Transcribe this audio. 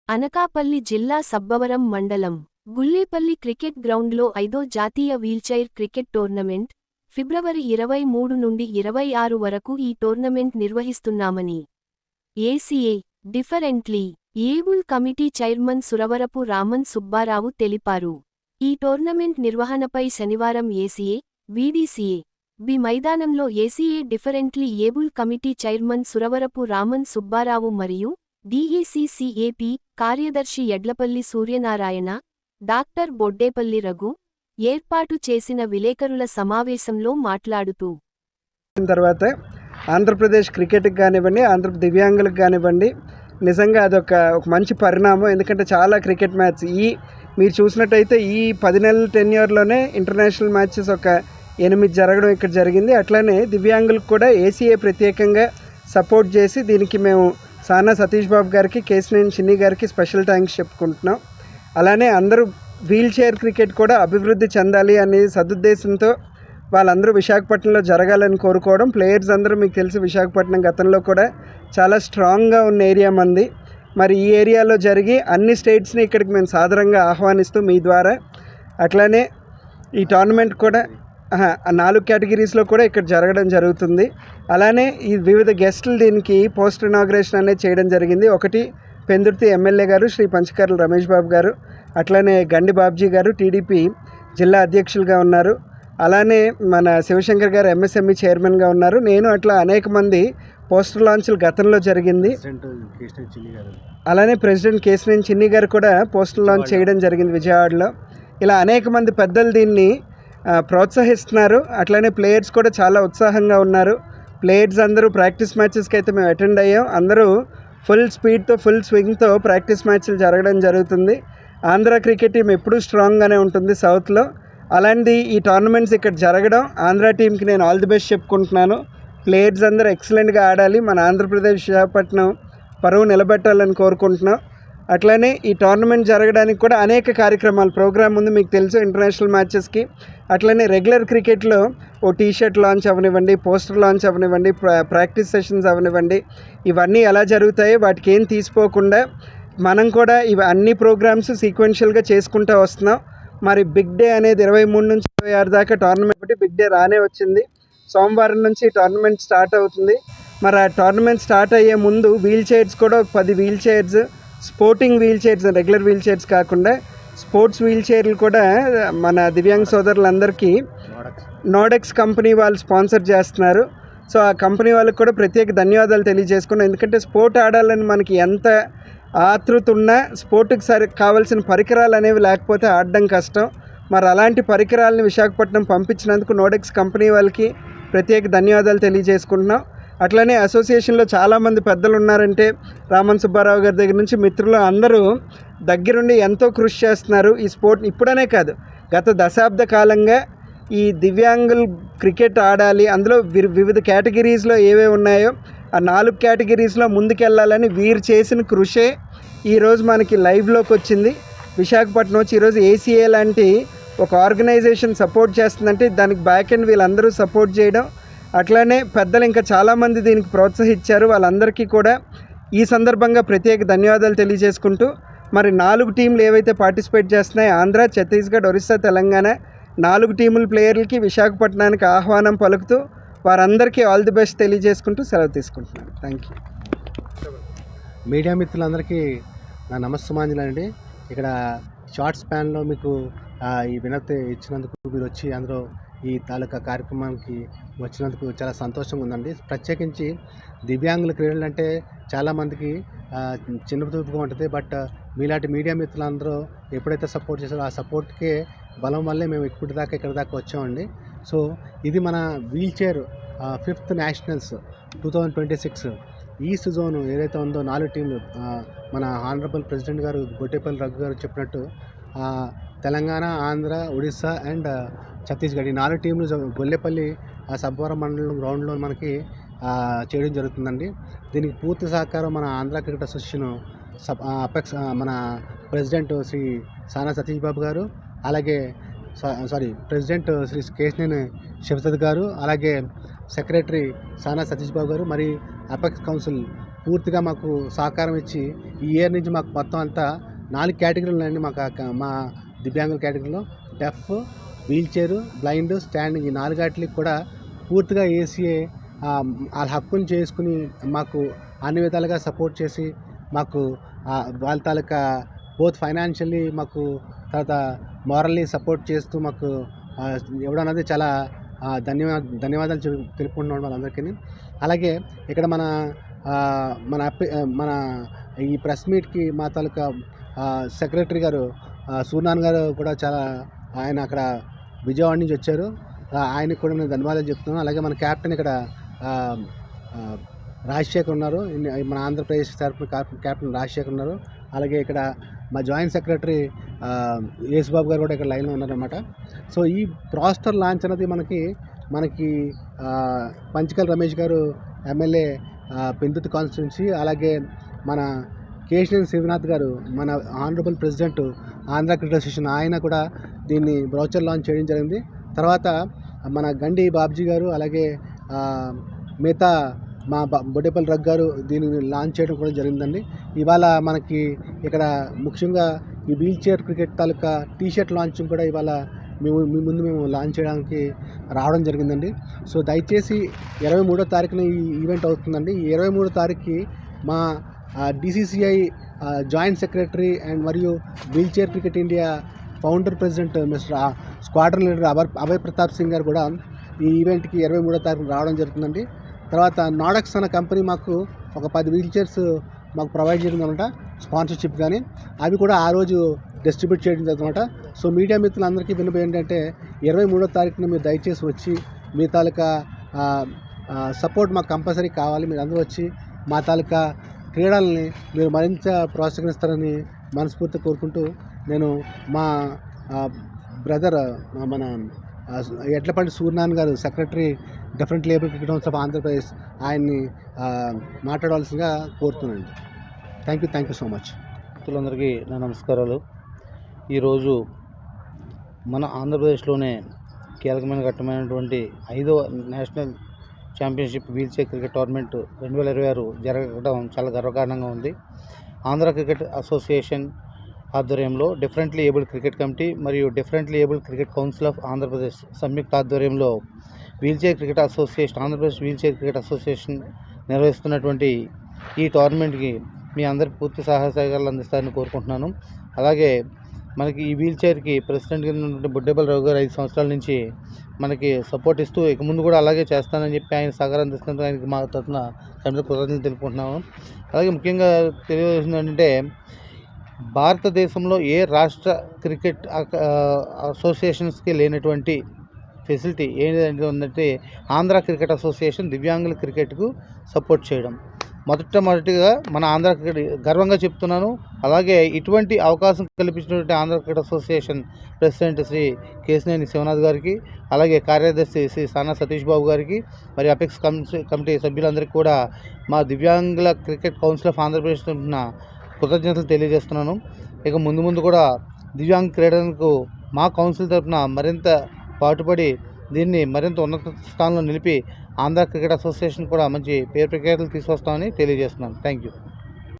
అనకాపల్లి జిల్లా సబ్బవరం మండలం గుల్లేపల్లి క్రికెట్ గ్రౌండ్లో 5వ జాతీయ వీల్చైర్ క్రికెట్ టోర్నమెంట్ ఫిబ్రవరి 23 నుండి 26 వరకు ఈ టోర్నమెంట్ నిర్వహిస్తున్నామని ACA differently able committee chairman Suravarapu Raman Subbarao తెలిపారు. ఈ టోర్నమెంట్ నిర్వహణపై శనివారం ఏసీఏ, వీడీసీఏ బి మైదానంలో ACA differently able committee chairman Suravarapu Raman Subbarao మరియు డీఏసీసీఏపీ కార్యదర్శి యడ్లపల్లి సూర్యనారాయణ, డాక్టర్ బొడ్డేపల్లి రఘు ఏర్పాటు చేసిన విలేకరుల సమావేశంలో మాట్లాడుతూ తర్వాత ఆంధ్రప్రదేశ్ క్రికెట్కి కానివ్వండి, దివ్యాంగులకు కానివ్వండి, నిజంగా అదొక మంచి పరిణామం. ఎందుకంటే చాలా క్రికెట్ మ్యాచ్ మీరు చూసినట్టయితే ఈ 10 నెలల టెన్యూర్లోనే ఇంటర్నేషనల్ మ్యాచెస్ ఒక 8 జరగడం ఇక్కడ జరిగింది. అట్లానే దివ్యాంగులకు కూడా ఏసీఏ ప్రత్యేకంగా సపోర్ట్ చేసి దీనికి మేము సానా సతీష్ బాబు గారికి, కేసినేని చిన్ని గారికి స్పెషల్ థ్యాంక్స్ చెప్పుకుంటున్నాం. అలానే అందరూ వీల్ చైర్ క్రికెట్ కూడా అభివృద్ధి చెందాలి అనే సదుద్దేశంతో వాళ్ళందరూ విశాఖపట్నంలో జరగాలని కోరుకోవడం. ప్లేయర్స్ అందరూ మీకు తెలిసి విశాఖపట్నం గతంలో కూడా చాలా స్ట్రాంగ్గా ఉన్న ఏరియా మంది. మరి ఈ ఏరియాలో జరిగి అన్ని స్టేట్స్ని ఇక్కడికి మేము సాదరంగా ఆహ్వానిస్తూ మీ ద్వారా అట్లానే ఈ టోర్నమెంట్ కూడా 4 కేటగిరీస్లో కూడా ఇక్కడ జరగడం జరుగుతుంది. అలానే ఈ వివిధ గెస్టులు దీనికి పోస్ట్ ఇనాగ్రేషన్ అనేది చేయడం జరిగింది. ఒకటి పెందుర్తి ఎమ్మెల్యే గారు శ్రీ పంచకర్ల రమేష్ బాబు గారు, అట్లానే గండి బాబ్జీ గారు టీడీపీ జిల్లా అధ్యక్షులుగా ఉన్నారు. అలానే మన శివశంకర్ గారు ఎంఎస్ఎంఈ చైర్మన్గా ఉన్నారు. నేను అట్లా అనేక మంది పోస్టర్ లాంచ్లు గతంలో జరిగింది. అలానే ప్రెసిడెంట్ కేసినేని చిన్ని గారు కూడా పోస్టర్ లాంచ్ చేయడం జరిగింది విజయవాడలో. ఇలా అనేక మంది పెద్దలు దీన్ని ప్రోత్సహిస్తున్నారు. అట్లనే ప్లేయర్స్ కూడా చాలా ఉత్సాహంగా ఉన్నారు. ప్లేయర్స్ అందరూ ప్రాక్టీస్ మ్యాచెస్కి అయితే మేము అటెండ్ అయ్యాం. అందరూ ఫుల్ స్పీడ్తో ఫుల్ స్వింగ్తో ప్రాక్టీస్ మ్యాచ్లు జరగడం జరుగుతుంది. ఆంధ్ర క్రికెట్ టీం ఎప్పుడూ స్ట్రాంగ్గానే ఉంటుంది సౌత్లో. అలాంటి ఈ టోర్నమెంట్స్ ఇక్కడ జరగడం ఆంధ్ర టీంకి నేను ఆల్ ది బెస్ట్ చెప్పుకుంటున్నాను. ప్లేయర్స్ అందరూ ఎక్సలెంట్గా ఆడాలి, మన ఆంధ్రప్రదేశ్ విశాఖపట్నం పరువు నిలబెట్టాలని కోరుకుంటున్నాం. అట్లనే ఈ టోర్నమెంట్ జరగడానికి కూడా అనేక కార్యక్రమాలు ప్రోగ్రామ్ ఉంది. మీకు తెలుసు ఇంటర్నేషనల్ మ్యాచెస్కి, అట్లనే రెగ్యులర్ క్రికెట్లో ఓ టీషర్ట్ లాంచ్ అవనివ్వండి, పోస్టర్ లాంచ్ అవనివ్వండి, ప్రాక్టీస్ సెషన్స్ అవనివ్వండి, ఇవన్నీ ఎలా జరుగుతాయో వాటికి ఏం తీసిపోకుండా మనం కూడా ఇవి అన్ని ప్రోగ్రామ్స్ సీక్వెన్షియల్గా చేసుకుంటూ వస్తున్నాం. మరి బిగ్ డే అనేది 23 నుంచి 26 దాకా టోర్నమెంట్ బిగ్ డే రానే వచ్చింది. సోమవారం నుంచి టోర్నమెంట్ స్టార్ట్ అవుతుంది. మరి ఆ టోర్నమెంట్ స్టార్ట్ అయ్యే ముందు వీల్ చైర్స్ కూడా 10 wheelchairs, sporting wheelchairs, regular wheelchairs కాకుండా స్పోర్ట్స్ వీల్ చైర్లు కూడా మన దివ్యాంగ సోదరులందరికీ నోడెక్స్ కంపెనీ వాళ్ళు స్పాన్సర్ చేస్తున్నారు. సో ఆ కంపెనీ వాళ్ళకి కూడా ప్రత్యేక ధన్యవాదాలు తెలియజేసుకున్నాం. ఎందుకంటే స్పోర్ట్ ఆడాలని మనకి ఎంత ఆతృత ఉన్నా స్పోర్ట్కి కావాల్సిన పరికరాలు అనేవి లేకపోతే ఆడడం కష్టం. మరి అలాంటి పరికరాలని విశాఖపట్నం పంపించినందుకు నోడెక్స్ కంపెనీ వాళ్ళకి ప్రత్యేక ధన్యవాదాలు తెలియజేసుకుంటున్నాం. అట్లనే అసోసియేషన్లో చాలామంది పెద్దలు ఉన్నారంటే రామన్ సుబ్బారావు గారి దగ్గర నుంచి మిత్రులు అందరూ దగ్గరుండి ఎంతో కృషి చేస్తున్నారు. ఈ స్పోర్ట్ ఇప్పుడనే కాదు, గత దశాబ్ద కాలంగా ఈ దివ్యాంగులు క్రికెట్ ఆడాలి, అందులో వివిధ కేటగిరీస్లో ఏవే ఉన్నాయో ఆ 4 కేటగిరీస్లో ముందుకెళ్ళాలని వీరు చేసిన కృషే ఈరోజు మనకి లైవ్లోకి వచ్చింది. విశాఖపట్నం వచ్చి ఈరోజు ఏసీఏ లాంటి ఒక ఆర్గనైజేషన్ సపోర్ట్ చేస్తుందంటే దానికి బ్యాక్ ఎండ్ వీళ్ళందరూ సపోర్ట్ చేయడం, అట్లానే పెద్దలు ఇంకా చాలామంది దీనికి ప్రోత్సహించారు. వాళ్ళందరికీ కూడా ఈ సందర్భంగా ప్రత్యేక ధన్యవాదాలు తెలియజేసుకుంటూ, మరి 4 టీంలు ఏవైతే పార్టిసిపేట్ చేస్తున్నాయో ఆంధ్ర, ఛత్తీస్గఢ్, ఒరిస్సా, తెలంగాణ 4 టీముల ప్లేయర్లకి విశాఖపట్నానికి ఆహ్వానం పలుకుతూ వారందరికీ ఆల్ ది బెస్ట్ తెలియజేసుకుంటూ సెలవు తీసుకుంటున్నాను. Thank you. మీడియా మిత్రులందరికీ నా నమస్సమాంజలి అండి. ఇక్కడ షార్ట్ స్పాన్లో మీకు ఈ వినతి ఇచ్చినందుకు, మీరు వచ్చి అందరూ ఈ తాలూకా కార్యక్రమానికి వచ్చినందుకు చాలా సంతోషంగా ఉందండి. ప్రత్యేకించి దివ్యాంగుల క్రీడలు అంటే చాలామందికి చిన్న చూపుగా ఉంటుంది. బట్ మీలాంటి మీడియా మిత్రులందరూ ఎప్పుడైతే సపోర్ట్ చేశారో ఆ సపోర్ట్కే బలం వల్లే మేము ఇక్కడ దాకా వచ్చామండి. సో ఇది మన wheelchair 5th nationals 2026 east zone ఏదైతే ఉందో 4 టీంలు, మన ఆనరబుల్ ప్రెసిడెంట్ గారు బొడ్డేపల్లి రఘు గారు చెప్పినట్టు తెలంగాణ, ఆంధ్ర, ఒడిస్సా అండ్ ఛత్తీస్గఢ్ ఈ 4 టీంలు గొల్లేపల్లి సబ్బవరం మండలం గ్రౌండ్లో మనకి చేయడం జరుగుతుందండి. దీనికి పూర్తి సహకారం మన ఆంధ్ర క్రికెట్ అసోసియేషన్ అపెక్స్ మన ప్రెసిడెంట్ శ్రీ సానా సతీష్ బాబు గారు, అలాగే ప్రెసిడెంట్ శ్రీ కేసినేని శివసత్ గారు, అలాగే సెక్రటరీ సానా సతీష్ బాబు గారు, మరి అపెక్స్ కౌన్సిల్ పూర్తిగా మాకు సహకారం ఇచ్చి ఈ ఇయర్ నుంచి మాకు మొత్తం అంతా 4 కేటగిరీలు ఉన్నాయండి. మా దివ్యాంగుల కేటగిరీలో డెఫ్, వీల్ చైర్, బ్లైండ్, స్టాండింగ్ ఈ 4 వాటికి కూడా పూర్తిగా ఏసీఏ వాళ్ళ హక్కును చేసుకుని మాకు అన్ని విధాలుగా సపోర్ట్ చేసి మాకు వాళ్ళ తాలూకా బోత్ ఫైనాన్షియల్లీ మాకు తర్వాత మోరల్లీ సపోర్ట్ చేస్తూ మాకు ఇవ్వడం అనేది చాలా ధన్యవాదాలు తెలుపుకుంటున్నాం వాళ్ళందరికీ. అలాగే ఇక్కడ మన ఈ ప్రెస్ మీట్కి మా తాలూకా సెక్రటరీ గారు సూర్యనారాయణ గారు కూడా ఆయన అక్కడ విజయవాడ నుంచి వచ్చారు. ఆయనకు కూడా నేను ధన్యవాదాలు చెప్తున్నాను. అలాగే మన క్యాప్టెన్ ఇక్కడ రాజశేఖర్ ఉన్నారు, మన ఆంధ్రప్రదేశ్ తరఫున క్యాప్టెన్ రాజశేఖర్ ఉన్నారు. అలాగే ఇక్కడ మా జాయింట్ సెక్రటరీ యేసుబాబు గారు కూడా ఇక్కడ లైన్లో ఉన్నారన్నమాట. సో ఈ ప్రాస్టర్ లాంచ్ అనేది మనకి పంచకల్ రమేష్ గారు ఎమ్మెల్యే పెందుర్తి కాన్స్టిట్యున్సీ, అలాగే మన కేశినేని శివనాథ్ గారు మన honourable president Andhra cricket association ఆయన కూడా దీన్ని బ్రౌచర్ లాంచ్ చేయడం జరిగింది. తర్వాత మన గండి బాబ్జీ గారు, అలాగే మిగతా మా బొడ్డేపల్లి రఘు గారు దీన్ని లాంచ్ చేయడం కూడా జరిగిందండి. ఇవాళ మనకి ఇక్కడ ముఖ్యంగా ఈ వీల్ చైర్ క్రికెట్ తాలూకా టీషర్ట్ లాంచింగ్ కూడా ఇవాళ మీ ముందు మేము లాంచ్ చేయడానికి రావడం జరిగిందండి. సో దయచేసి 23వ తారీఖున ఈ ఈవెంట్ అవుతుందండి. ఈ 23వ తారీఖుకి మా DCCI జాయింట్ సెక్రటరీ అండ్ మరియు wheel chair cricket India founder president mister squadron leader Abhay Pratap Singh గారు కూడా ఈ ఈవెంట్కి 23వ తారీఖున రావడం జరుగుతుందండి. తర్వాత నాడక్స్ అనే కంపెనీ మాకు ఒక 10 వీల్ చైర్స్ మాకు ప్రొవైడ్ చేయడం అనమాట, స్పాన్సర్షిప్ కానీ అవి కూడా ఆ రోజు డిస్ట్రిబ్యూట్ చేయడం జరుగుతుందన్నమాట. సో మీడియా మిత్రులందరికీ విన్నపం ఏంటంటే 23వ తారీఖున మీరు దయచేసి వచ్చి మీ తాలూకా సపోర్ట్ మాకు కంపల్సరీ కావాలి. మీరు అందరూ వచ్చి మా తాలూకా క్రీడల్ని మీరు మరింత ప్రోత్సహిస్తారని మనస్ఫూర్తిగా కోరుకుంటూ నేను మా బ్రదర్ మన ఎడ్లపండి సూర్యనారాయణ గారు సెక్రటరీ డిఫరెంట్ లేబర్ క్రికెట్ కౌన్సిల్ ఆఫ్ ఆంధ్రప్రదేశ్ ఆయన్ని మాట్లాడవలసిందిగా కోరుతున్నాను. Thank you so much. మిత్రులందరికీ నా నమస్కారాలు. ఈరోజు మన ఆంధ్రప్రదేశ్లోనే కీలకమైన ఘట్టమైనటువంటి 5వ national championship wheel chair cricket tournament 2026 జరగడం చాలా గర్వకారణంగా ఉంది. ఆంధ్ర క్రికెట్ అసోసియేషన్ ఆధ్వర్యంలో డిఫరెంట్లీ ఏబుల్డ్ క్రికెట్ కమిటీ మరియు differently abled cricket council of Andhra Pradesh సంయుక్త ఆధ్వర్యంలో Andhra Pradesh wheel chair cricket association నిర్వహిస్తున్నటువంటి ఈ టోర్నమెంట్కి మీ అందరికి పూర్తి సహాయ సహకారాలు అందిస్తారని కోరుకుంటున్నాను. అలాగే మనకి ఈ వీల్ చైర్కి ప్రెసిడెంట్ కింద ఉన్నటువంటి బొడ్డేపల్లి రఘు గారు 5 సంవత్సరాల నుంచి మనకి సపోర్ట్ ఇస్తూ ఇక ముందు కూడా అలాగే చేస్తానని చెప్పి ఆయన సహకారం అందిస్తున్నందుకు ఆయనకి మా తరఫున కృతజ్ఞతలు తెలుపుకుంటున్నాము. అలాగే ముఖ్యంగా తెలియజేసింది ఏంటంటే భారతదేశంలో ఏ రాష్ట్ర క్రికెట్ అసోసియేషన్స్కి లేనటువంటి ఫెసిలిటీ ఏంటంటే ఉందంటే ఆంధ్ర క్రికెట్ అసోసియేషన్ దివ్యాంగుల క్రికెట్కు సపోర్ట్ చేయడం. మొదటిగా మన ఆంధ్ర క్రికెట్ గర్వంగా చెప్తున్నాను. అలాగే ఇటువంటి అవకాశం కల్పించినటువంటి Andhra cricket association president Shri Kesineni Sivanath గారికి, అలాగే కార్యదర్శి శ్రీ సానా సతీష్ బాబు గారికి, మరి అపెక్స్ కమిటీ సభ్యులందరికీ కూడా మా దివ్యాంగుల క్రికెట్ కౌన్సిల్ ఆఫ్ ఆంధ్రప్రదేశ్ తరఫున కృతజ్ఞతలు తెలియజేస్తున్నాను. ఇక ముందు కూడా దివ్యాంగ క్రీడలకు మా కౌన్సిల్ తరఫున మరింత పాటుపడి దీన్ని మరింత ఉన్నత స్థానంలో నిలిపి ఆంధ్ర క్రికెట్ అసోసియేషన్ కూడా మంచి పేరు ప్రఖ్యాతులు తీసుకొస్తామని తెలియజేస్తున్నాను. Thank you.